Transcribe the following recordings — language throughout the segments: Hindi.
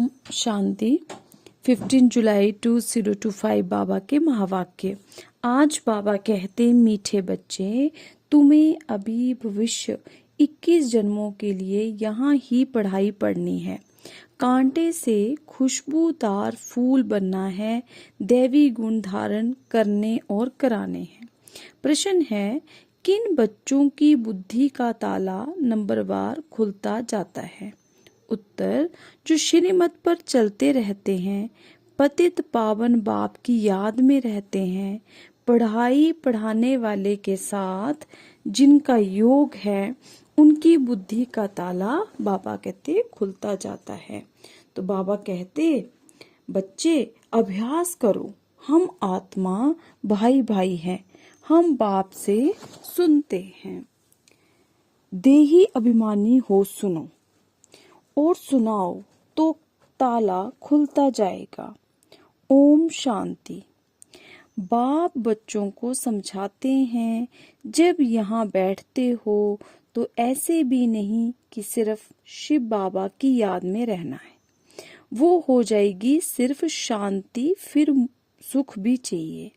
ओम शांति। 15 जुलाई 2025 बाबा के महावाक्य। आज बाबा कहते, मीठे बच्चे, तुम्हें अभी भविष्य 21 जन्मों के लिए यहाँ ही पढ़ाई पढ़नी है। कांटे से खुशबूदार फूल बनना है, दैवी गुण धारण करने और कराने हैं। प्रश्न है, किन बच्चों की बुद्धि का ताला नंबरवार खुलता जाता है? उत्तर, जो श्रीमत पर चलते रहते हैं, पतित पावन बाप की याद में रहते हैं, पढ़ाई पढ़ाने वाले के साथ जिनका योग है, उनकी बुद्धि का ताला बाबा कहते खुलता जाता है। तो बाबा कहते, बच्चे अभ्यास करो, हम आत्मा भाई भाई हैं, हम बाप से सुनते हैं। देही अभिमानी हो, सुनो और सुनाओ तो ताला खुलता जाएगा। ओम शांति। बाप बच्चों को समझाते हैं, जब यहाँ बैठते हो तो ऐसे भी नहीं कि सिर्फ शिव बाबा की याद में रहना है, वो हो जाएगी सिर्फ शांति, फिर सुख भी चाहिए।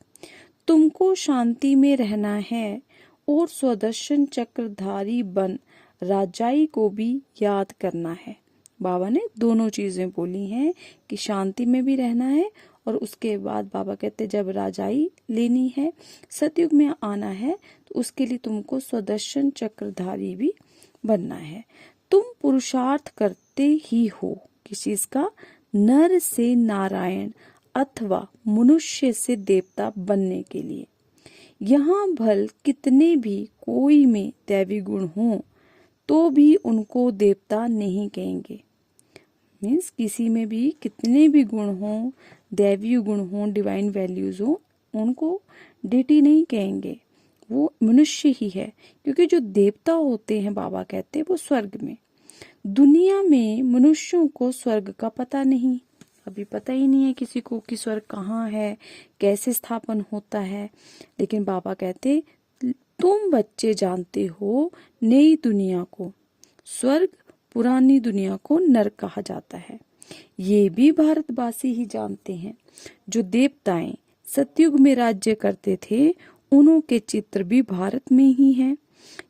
तुमको शांति में रहना है और स्वदर्शन चक्रधारी बन राजाई को भी याद करना है। बाबा ने दोनों चीजें बोली हैं कि शांति में भी रहना है और उसके बाद बाबा कहते जब राजाई लेनी है, सतयुग में आना है, तो उसके लिए तुमको स्वदर्शन चक्रधारी भी बनना है। तुम पुरुषार्थ करते ही हो किस चीज का? नर से नारायण अथवा मनुष्य से देवता बनने के लिए। यहाँ भल कितने भी कोई में दैवी गुण हो तो भी उनको देवता नहीं कहेंगे। मीन्स किसी में भी कितने भी गुण हो, दैवी गुण हो, डिवाइन वैल्यूज हो, उनको डेटी नहीं कहेंगे, वो मनुष्य ही है। क्योंकि जो देवता होते हैं, बाबा कहते हैं, वो स्वर्ग में। दुनिया में मनुष्यों को स्वर्ग का पता नहीं, अभी पता ही नहीं है किसी को कि स्वर्ग कहाँ है, कैसे स्थापन होता है। लेकिन बाबा कहते, तुम बच्चे जानते हो नई दुनिया को स्वर्ग, पुरानी दुनिया को नरक कहा जाता है। ये भी भारतवासी ही जानते हैं। जो देवताएं सतयुग में राज्य करते थे, उनके चित्र भी भारत में ही हैं।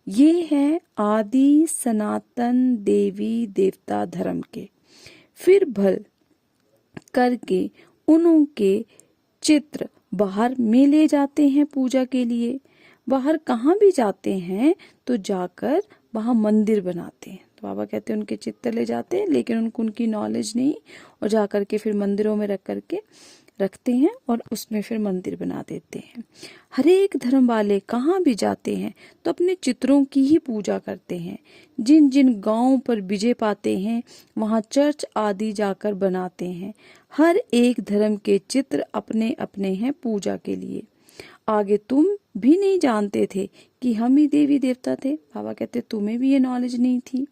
ये है आदि सनातन देवी देवता धर्म के। फिर भल करके उनके चित्र बाहर में ले जाते हैं पूजा के लिए। बाहर कहाँ भी जाते हैं तो जाकर वहां मंदिर बनाते हैं। तो बाबा कहते हैं उनके चित्र ले जाते हैं, लेकिन उनको उनकी नॉलेज नहीं, और जाकर के फिर मंदिरों में रख करके रखते हैं और उसमें फिर मंदिर बना देते हैं। हर एक धर्म वाले कहाँ भी जाते हैं तो अपने चित्रों की ही पूजा करते हैं। जिन जिन गांवों पर विजय पाते हैं, वहां चर्च आदि जाकर बनाते हैं। हर एक धर्म के चित्र अपने अपने हैं पूजा के लिए। आगे तुम भी नहीं जानते थे कि हम ही देवी देवता थे। बाबा कहते तुम्हें भी ये नॉलेज नहीं थी।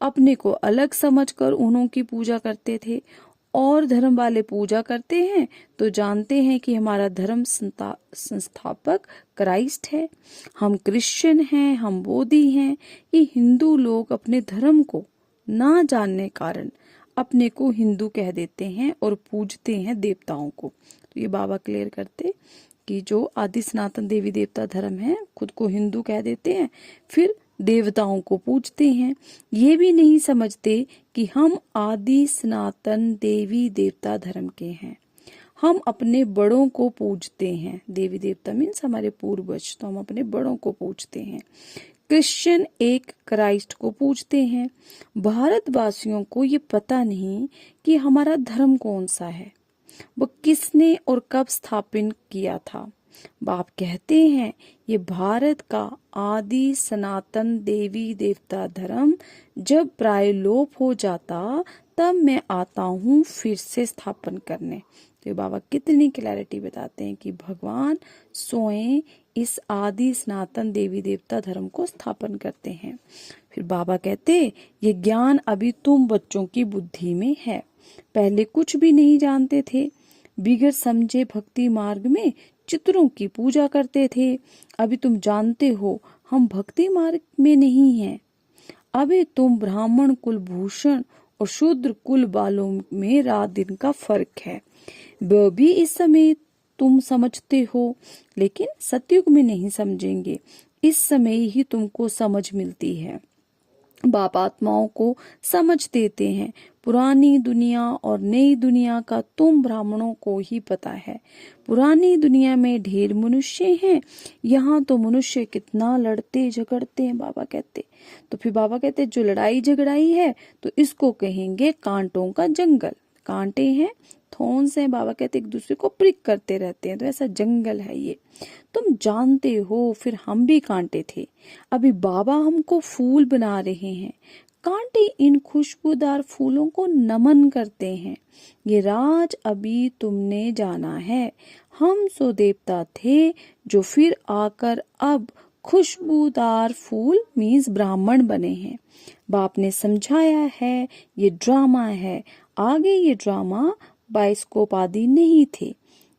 अपने को अलग समझकर उन्हों की पूजा करते थे। और धर्म वाले पूजा करते हैं तो जानते हैं कि हमारा धर्म संस्थापक क्राइस्ट है, हम क्रिश्चियन हैं, हम बौद्धी हैं। ये हिंदू लोग अपने धर्म को ना जानने कारण अपने को हिंदू कह देते हैं और पूजते हैं देवताओं को। तो ये बाबा क्लियर करते कि जो आदि सनातन देवी देवता धर्म है, खुद को हिंदू कह देते हैं, फिर देवताओं को पूजते हैं। ये भी नहीं समझते कि हम आदि सनातन देवी देवता धर्म के हैं। हम अपने बड़ों को पूजते हैं। देवी देवता मीन्स हमारे पूर्वज, तो हम अपने बड़ों को पूजते हैं। क्रिश्चियन एक क्राइस्ट को पूजते हैं। भारतवासियों को ये पता नहीं कि हमारा धर्म कौन सा है, वो किसने और कब स्थापित किया था। बाप कहते हैं ये भारत का आदि सनातन देवी देवता धर्म जब प्राय लोप हो जाता, तब मैं आता हूँ फिर से स्थापन करने। तो बाबा कितनी क्लैरिटी बताते हैं कि भगवान स्वयं इस आदि सनातन देवी देवता धर्म को स्थापन करते हैं। फिर बाबा कहते ये ज्ञान अभी तुम बच्चों की बुद्धि में है। पहले कुछ भी नहीं जानते थे, बिगड़ समझे भक्ति मार्ग में चित्रों की पूजा करते थे। अभी तुम जानते हो हम भक्ति मार्ग में नहीं हैं। अभी तुम ब्राह्मण कुलभूषण और शूद्र कुल वालों में रात दिन का फर्क है। वह भी इस समय तुम समझते हो, लेकिन सतयुग में नहीं समझेंगे। इस समय ही तुमको समझ मिलती है। बाप आत्माओं को समझ देते हैं। पुरानी दुनिया और नई दुनिया का तुम ब्राह्मणों को ही पता है। पुरानी दुनिया में ढेर मनुष्य हैं, यहाँ तो मनुष्य कितना लड़ते झगड़ते हैं बाबा कहते। तो फिर बाबा कहते जो लड़ाई झगड़ाई है तो इसको कहेंगे कांटों का जंगल। कांटे हैं, थॉर्न्स हैं, बाबा कहते एक दूसरे को प्रिक करते रहते हैं, तो ऐसा जंगल है ये। तुम जानते हो फिर हम भी कांटे थे, अभी बाबा हमको फूल बना रहे हैं। कांटे इन खुशबूदार फूलों को नमन करते हैं। ये राज अभी तुमने जाना है। हम सो देवता थे जो फिर आकर अब खुशबूदार फूल मीन्स ब्राह्मण बने हैं। बाप ने समझाया है ये ड्रामा है। आगे ये ड्रामा बाइस्कोप आदि नहीं थे,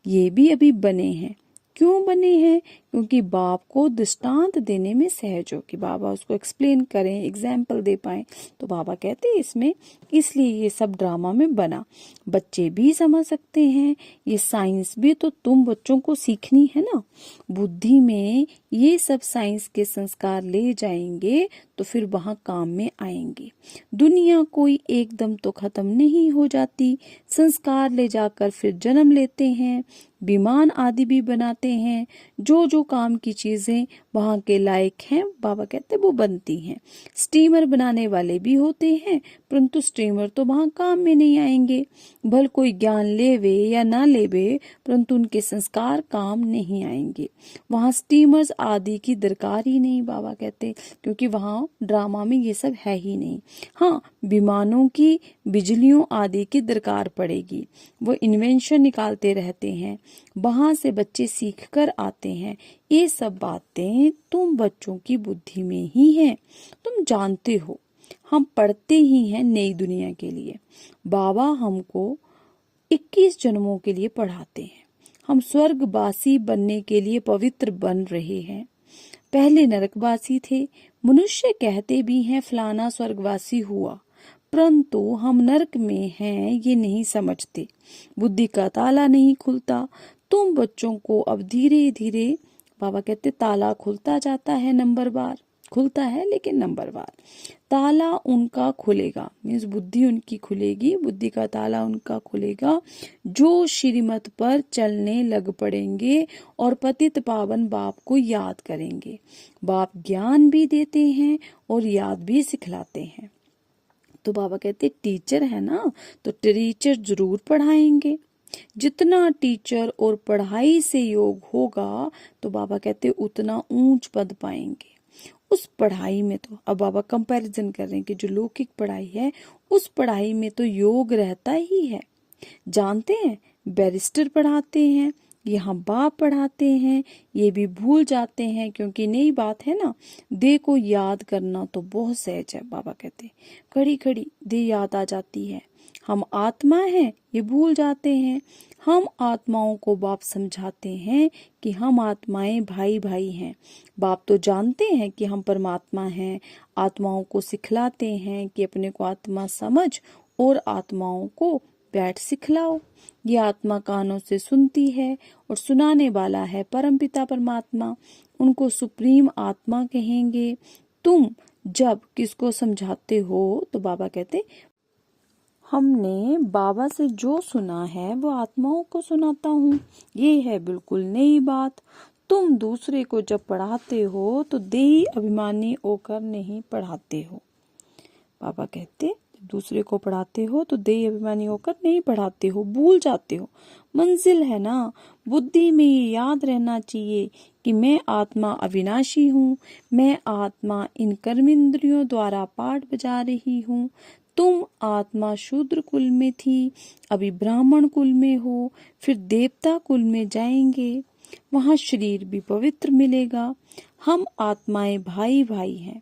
ये भी अभी बने हैं। क्यों बने हैं? क्योंकि बाप को दृष्टांत देने में सहज हो, कि बाबा उसको एक्सप्लेन करें, एग्जाम्पल दे पाए। तो बाबा कहते हैं इसमें इसलिए ये सब ड्रामा में बना। बच्चे भी समझ सकते हैं, ये साइंस भी तो तुम बच्चों को सीखनी है ना। बुद्धि में ये सब साइंस के संस्कार ले जाएंगे तो फिर वहाँ काम में आएंगे। दुनिया कोई एकदम तो खत्म नहीं हो जाती। संस्कार ले जाकर फिर जन्म लेते हैं, विमान आदि भी बनाते हैं। जो जो काम की चीजें वहाँ के लायक हैं बाबा कहते वो बनती हैं। स्टीमर बनाने वाले भी होते हैं, परंतु स्टीमर तो वहाँ काम में नहीं आएंगे। भल कोई ज्ञान लेवे या ना लेवे, परंतु उनके संस्कार काम नहीं आएंगे। वहाँ स्टीमर्स आदि की दरकार ही नहीं बाबा कहते, क्योंकि वहाँ ड्रामा में ये सब है ही नहीं। हाँ, विमानों की, बिजलियों आदि की दरकार पड़ेगी। वो इन्वेंशन निकालते रहते हैं, वहां से बच्चे सीख कर आते हैं। ये सब बातें तुम बच्चों की बुद्धि में ही हैं। तुम जानते हो हम पढ़ते ही हैं नई दुनिया के लिए। बाबा हमको 21 जन्मों के लिए पढ़ाते हैं। हम स्वर्गवासी बनने के लिए पवित्र बन रहे हैं। पहले नरकवासी थे। मनुष्य कहते भी हैं फलाना स्वर्गवासी हुआ, परंतु हम नरक में हैं ये नहीं समझते। बुद्धि का ताला नहीं खुलता। तुम बच्चों को अब धीरे धीरे बाबा कहते ताला खुलता जाता है, नंबरवार खुलता है, लेकिन नंबरवार ताला उनका खुलेगा। मीन्स बुद्धि उनकी खुलेगी, बुद्धि का ताला उनका खुलेगा जो श्रीमत पर चलने लग पड़ेंगे और पतित पावन बाप को याद करेंगे। बाप ज्ञान भी देते हैं और याद भी सिखलाते हैं। तो बाबा कहते टीचर है ना, तो टीचर जरूर पढ़ाएंगे। जितना टीचर और पढ़ाई से योग होगा तो बाबा कहते उतना ऊंच पद पाएंगे। उस पढ़ाई में तो अब बाबा कंपैरिजन कर रहे हैं कि जो लौकिक पढ़ाई है उस पढ़ाई में तो योग रहता ही है। जानते हैं बैरिस्टर पढ़ाते हैं, यहाँ बाप पढ़ाते हैं, ये भी भूल जाते हैं क्योंकि नई बात है ना। दे को याद करना तो बहुत सहज है। बाबा कहते खड़ी खड़ी दे याद आ जाती है। हम आत्मा हैं ये भूल जाते हैं। हम आत्माओं को बाप समझाते हैं कि हम आत्माएं भाई भाई हैं। बाप तो जानते हैं कि हम परमात्मा हैं। आत्माओं को सिखलाते हैं कि अपने को आत्मा समझ और आत्माओं को बैठ सिखलाओ। ये आत्मा कानों से सुनती है और सुनाने वाला है परमपिता परमात्मा। उनको सुप्रीम आत्मा कहेंगे। तुम जब किसको समझाते हो तो बाबा कहते हमने बाबा से जो सुना है वो आत्माओं को सुनाता हूँ। ये है बिल्कुल नई बात। तुम दूसरे को जब पढ़ाते हो तो देही अभिमानी होकर नहीं पढ़ाते हो। बाबा कहते दूसरे को पढ़ाते हो तो देही अभिमानी होकर नहीं पढ़ाते हो, भूल जाते हो। मंजिल है ना, बुद्धि में ये याद रहना चाहिए कि मैं आत्मा अविनाशी हूँ। मैं आत्मा इन कर्मेंद्रियों द्वारा पाठ बजा रही हूँ। तुम आत्मा शूद्र कुल में थी, अभी ब्राह्मण कुल में हो, फिर देवता कुल में जाएंगे, वहां शरीर भी पवित्र मिलेगा। हम आत्माएं भाई भाई हैं।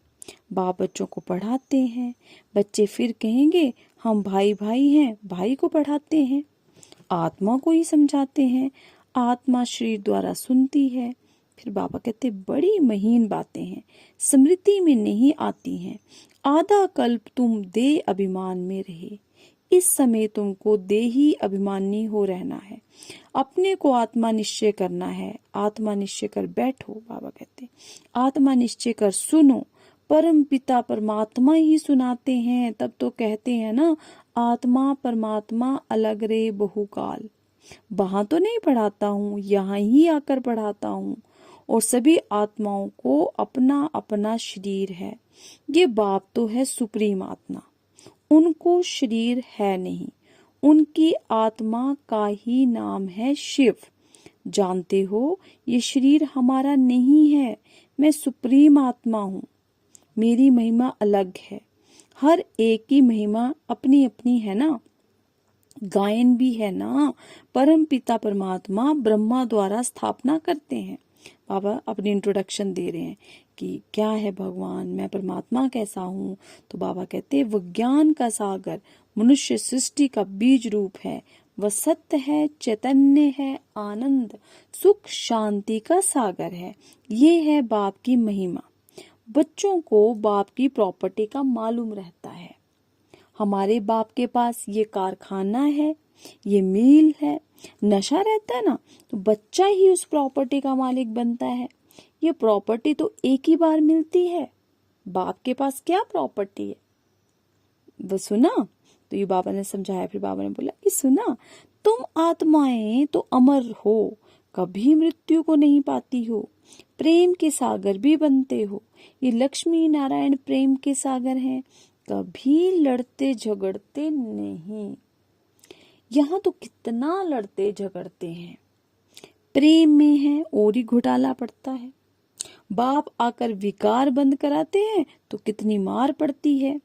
बाप बच्चों को पढ़ाते हैं, बच्चे फिर कहेंगे हम भाई भाई हैं, भाई को पढ़ाते हैं, आत्मा को ही समझाते हैं। आत्मा शरीर द्वारा सुनती है। फिर बाबा कहते बड़ी महीन बातें हैं, स्मृति में नहीं आती हैं। आधा कल्प तुम देह अभिमान में रहे, इस समय तुमको देही अभिमानी हो रहना है, अपने को आत्मा निश्चय करना है। आत्मा निश्चय कर बैठो, बाबा कहते आत्मा निश्चय कर सुनो। परम पिता परमात्मा ही सुनाते हैं, तब तो कहते हैं ना, आत्मा परमात्मा अलग रे बहुकाल। वहां तो नहीं पढ़ाता हूँ, यहाँ ही आकर पढ़ाता हूँ। और सभी आत्माओं को अपना अपना शरीर है। ये बाप तो है सुप्रीम आत्मा, उनको शरीर है नहीं, उनकी आत्मा का ही नाम है शिव। जानते हो, ये शरीर हमारा नहीं है, मैं सुप्रीम आत्मा हूँ, मेरी महिमा अलग है। हर एक की महिमा अपनी अपनी है ना, गायन भी है ना। परम पिता परमात्मा ब्रह्मा द्वारा स्थापना करते हैं। बाबा अपनी इंट्रोडक्शन दे रहे हैं कि क्या है भगवान, मैं परमात्मा कैसा हूँ। तो बाबा कहते हैं विज्ञान का सागर मनुष्य सृष्टि का बीज रूप है, वह सत्य है, चैतन्य है, आनंद सुख शांति का सागर है। ये है बाप की महिमा। बच्चों को बाप की प्रॉपर्टी का मालूम रहता है। हमारे बाप के पास ये कारखाना है, ये मिल है, नशा रहता है ना, तो बच्चा ही उस प्रॉपर्टी का मालिक बनता है। ये प्रॉपर्टी तो एक ही बार मिलती है। बाप के पास क्या प्रॉपर्टी है, वो सुना। तो ये बाबा ने समझाया। फिर बाबा ने बोला कि सुना, तुम आत्माएं तो अमर हो, कभी मृत्यु को नहीं पाती हो, प्रेम के सागर भी बनते हो। ये लक्ष्मी नारायण प्रेम के सागर हैं, कभी लड़ते झगड़ते नहीं। यहाँ तो कितना लड़ते झगड़ते हैं, प्रेम में है और ही घोटाला पड़ता है। बाप आकर विकार बंद कराते हैं तो कितनी मार पड़ती है।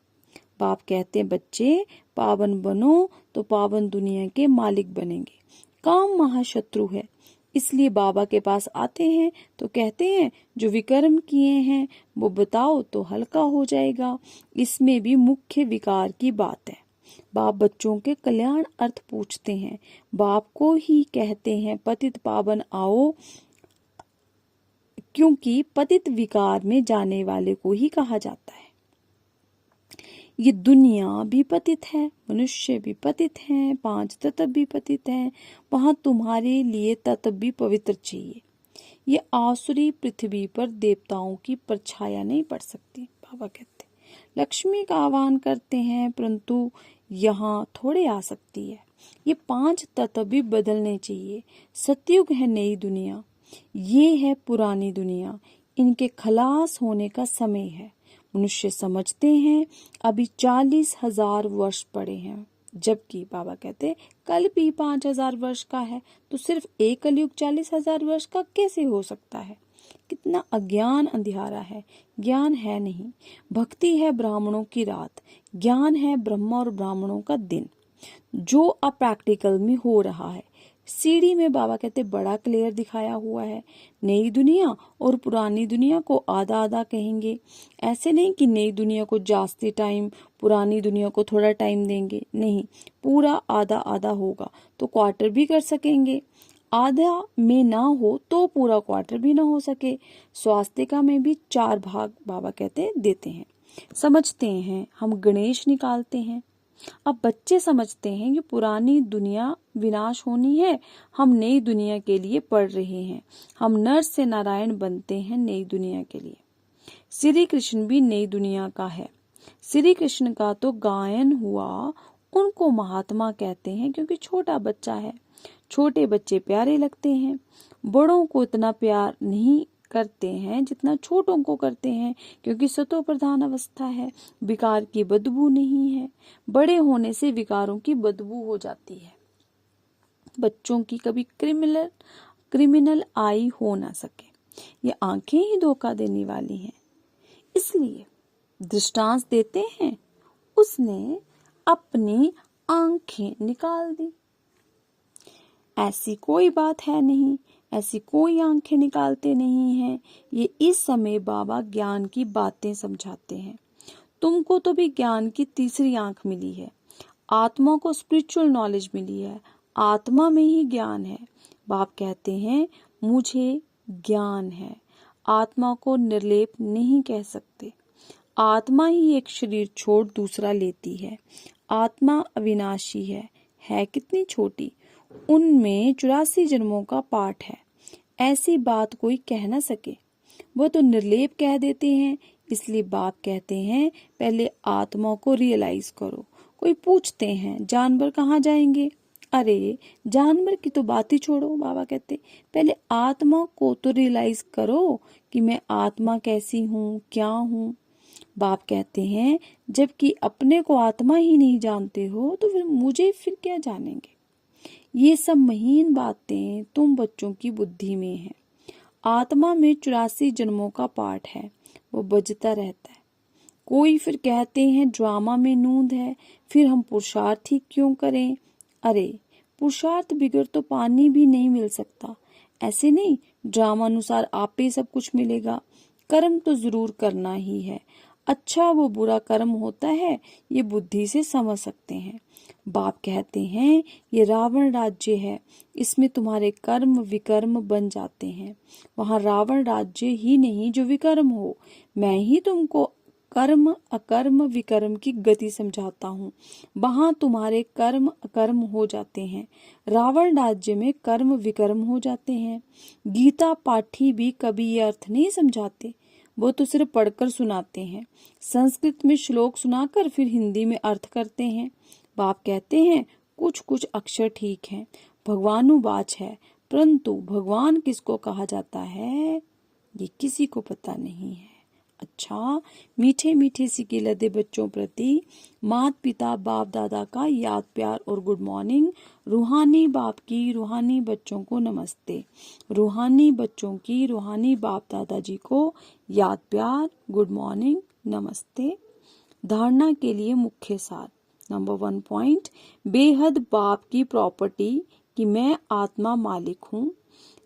बाप कहते हैं बच्चे पावन बनो तो पावन दुनिया के मालिक बनेंगे। काम महाशत्रु है, इसलिए बाबा के पास आते हैं तो कहते हैं जो विकर्म किए हैं वो बताओ तो हल्का हो जाएगा। इसमें भी मुख्य विकार की बात है। बाप बच्चों के कल्याण अर्थ पूछते हैं। बाप को ही कहते हैं पतित पावन आओ, क्योंकि पतित विकार में जाने वाले को ही कहा जाता है। ये दुनिया भी पतित है, मनुष्य भी पतित हैं, 5 तत्व भी पतित हैं। वहां तुम्हारे लिए तत्व भी पवित्र चाहिए। ये आसुरी पृथ्वी पर देवताओं की परछाया नहीं पड़ सकती। बाबा कहते लक्ष्मी का आह्वान करते हैं, परंतु यहाँ थोड़े आ सकती है। ये 5 तत्व भी बदलने चाहिए। सतयुग है नई दुनिया, ये है पुरानी दुनिया। इनके खलास होने का समय है। मनुष्य समझते हैं अभी 40,000 वर्ष पड़े हैं, जबकि बाबा कहते कल भी 5,000 वर्ष का है, तो सिर्फ एक कलयुग 40,000 वर्ष का कैसे हो सकता है। कितना अज्ञान अंधियारा है, ज्ञान है नहीं। भक्ति है ब्राह्मणों की रात, ज्ञान है ब्रह्मा और ब्राह्मणों का दिन, जो अब प्रैक्टिकल में हो रहा है। सीढ़ी में बाबा कहते बड़ा क्लियर दिखाया हुआ है। नई दुनिया और पुरानी दुनिया को आधा आधा कहेंगे। ऐसे नहीं कि नई दुनिया को जास्ती टाइम, पुरानी दुनिया को थोड़ा टाइम देंगे, नहीं, पूरा आधा आधा होगा तो क्वार्टर भी कर सकेंगे। आधा में ना हो तो पूरा क्वार्टर भी ना हो सके। स्वास्तिका में भी 4 भाग बाबा कहते देते हैं। समझते हैं हम गणेश निकालते हैं। अब बच्चे समझते हैं कि पुरानी दुनिया विनाश होनी है, हम नई दुनिया के लिए पढ़ रहे हैं। हम नर से नारायण बनते हैं नई दुनिया के लिए। श्री कृष्ण भी नई दुनिया का है। श्री कृष्ण का तो गायन हुआ, उनको महात्मा कहते हैं क्योंकि छोटा बच्चा है। छोटे बच्चे प्यारे लगते हैं, बड़ों को इतना प्यार नहीं करते हैं जितना छोटों को करते हैं, क्योंकि सतो प्रधान अवस्था है, विकार की बदबू नहीं है। बड़े होने से विकारों की बदबू हो जाती है। बच्चों की कभी क्रिमिनल आई हो ना सके। ये आंखें ही धोखा देने वाली हैं, इसलिए दृष्टांत देते हैं। उसने अपनी आंखें निकाल दी। ऐसी कोई बात है नहीं, ऐसी कोई आंखें निकालते नहीं हैं। ये इस समय बाबा ज्ञान की बातें समझाते हैं। तुमको तो भी ज्ञान की तीसरी आंख मिली है। आत्मा को स्पिरिचुअल नॉलेज मिली है, आत्मा में ही ज्ञान है। बाप कहते हैं मुझे ज्ञान है। आत्मा को निर्लेप नहीं कह सकते। आत्मा ही एक शरीर छोड़ दूसरा लेती है। आत्मा अविनाशी है कितनी छोटी। उनमें 84 जन्मों का पाठ है। ऐसी बात कोई कह न सके। वो तो निर्लेप कह देते हैं। इसलिए बाप कहते हैं पहले आत्मा को रियलाइज करो। कोई पूछते हैं जानवर कहाँ जाएंगे। अरे जानवर की तो बात ही छोड़ो। बाबा कहते पहले आत्मा को तो रियलाइज करो कि मैं आत्मा कैसी हूँ, क्या हूँ। बाप कहते हैं जबकि अपने को आत्मा ही नहीं जानते हो तो फिर मुझे फिर क्या जानेंगे। ये सब महीन बातें तुम बच्चों की बुद्धि में है। आत्मा में 84 जन्मों का पाठ है, वो बजता रहता है। कोई फिर कहते हैं ड्रामा में नूंद है, फिर हम पुरुषार्थ ही क्यों करें। अरे पुरुषार्थ बिगड़ तो पानी भी नहीं मिल सकता। ऐसे नहीं ड्रामा अनुसार आप ही सब कुछ मिलेगा। कर्म तो जरूर करना ही है। अच्छा वो बुरा कर्म होता है ये बुद्धि से समझ सकते हैं। बाप कहते हैं ये रावण राज्य है, इसमें तुम्हारे कर्म विकर्म बन जाते हैं। वहाँ रावण राज्य ही नहीं जो विकर्म हो। मैं ही तुमको कर्म अकर्म विकर्म की गति समझाता हूँ। वहाँ तुम्हारे कर्म अकर्म हो जाते हैं। रावण राज्य में कर्म विकर्म हो जाते हैं। गीता पाठी भी कभी ये अर्थ नहीं समझाते, वो तो सिर्फ पढ़कर सुनाते हैं। संस्कृत में श्लोक सुनाकर फिर हिंदी में अर्थ करते हैं। बाप कहते हैं कुछ कुछ अक्षर ठीक हैं, भगवानुवाच है, परंतु भगवान किसको कहा जाता है ये किसी को पता नहीं है। अच्छा मीठे मीठे सिके लदे बच्चों प्रति माता पिता बाप दादा का याद प्यार और गुड मॉर्निंग। रूहानी बाप की रूहानी बच्चों को नमस्ते। रूहानी बच्चों की रूहानी बाप दादाजी को याद प्यार गुड मॉर्निंग नमस्ते। धारणा के लिए मुख्य सार। नंबर 1 पॉइंट, बेहद बाप की प्रॉपर्टी कि मैं आत्मा मालिक हूँ।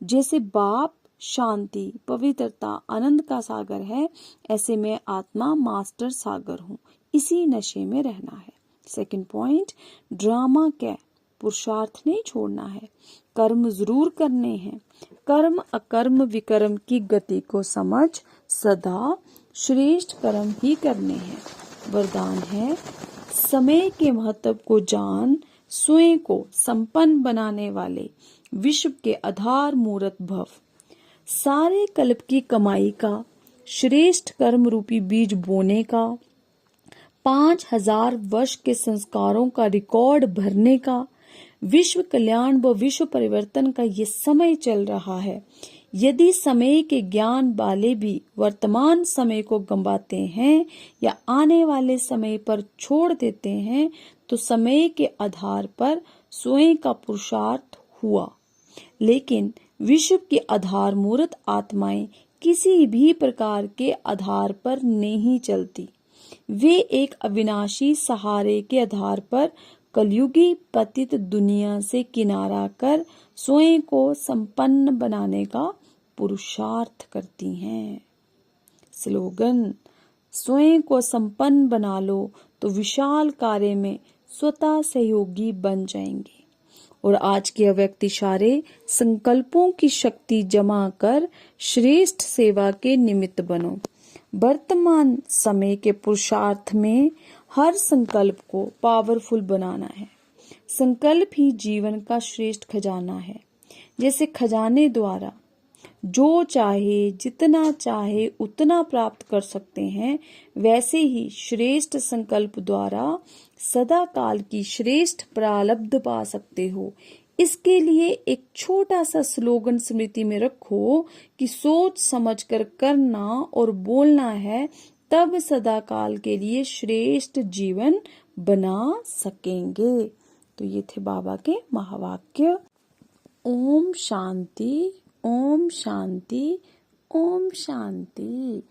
जैसे बाप शांति पवित्रता आनंद का सागर है, ऐसे मैं आत्मा मास्टर सागर हूँ। इसी नशे में रहना है। 2 पॉइंट, ड्रामा क्या, पुरुषार्थ नहीं छोड़ना है, कर्म जरूर करने हैं। कर्म अकर्म विकर्म की गति को समझ सदा श्रेष्ठ कर्म ही करने हैं। वरदान है समय के महत्व को जान, स्वयं को संपन्न बनाने वाले विश्व के आधार मूर्त भव। सारे कल्प की कमाई का, श्रेष्ठ कर्म रूपी बीज बोने का, 5000 वर्ष के संस्कारों का रिकॉर्ड भरने का, विश्व कल्याण व विश्व परिवर्तन का ये समय चल रहा है। यदि समय के ज्ञान वाले भी वर्तमान समय को गंवाते हैं या आने वाले समय पर छोड़ देते हैं तो समय के आधार पर स्वयं का पुरुषार्थ हुआ। लेकिन विश्व की आधार मूर्त आत्माएं किसी भी प्रकार के आधार पर नहीं चलती। वे एक अविनाशी सहारे के आधार पर कलयुगी पतित दुनिया से किनारा कर स्वयं को संपन्न बनाने का पुरुषार्थ करती हैं। स्लोगन, स्वयं को संपन्न बना लो तो विशाल कार्य में स्वतः सहयोगी बन जाएंगे। और आज के अव्यक्त इशारे संकल्पों की शक्ति जमा कर श्रेष्ठ सेवा के निमित्त बनो। वर्तमान समय के पुरुषार्थ में हर संकल्प को पावरफुल बनाना है। संकल्प ही जीवन का श्रेष्ठ खजाना है। जैसे खजाने द्वारा जो चाहे जितना चाहे उतना प्राप्त कर सकते हैं, वैसे ही श्रेष्ठ संकल्प द्वारा सदा काल की श्रेष्ठ प्रारब्ध पा सकते हो। इसके लिए एक छोटा सा स्लोगन स्मृति में रखो कि सोच समझकर करना और बोलना है, तब सदा काल के लिए श्रेष्ठ जीवन बना सकेंगे। तो ये थे बाबा के महावाक्य। ओम शांति, ओम शांति, ओम शांति।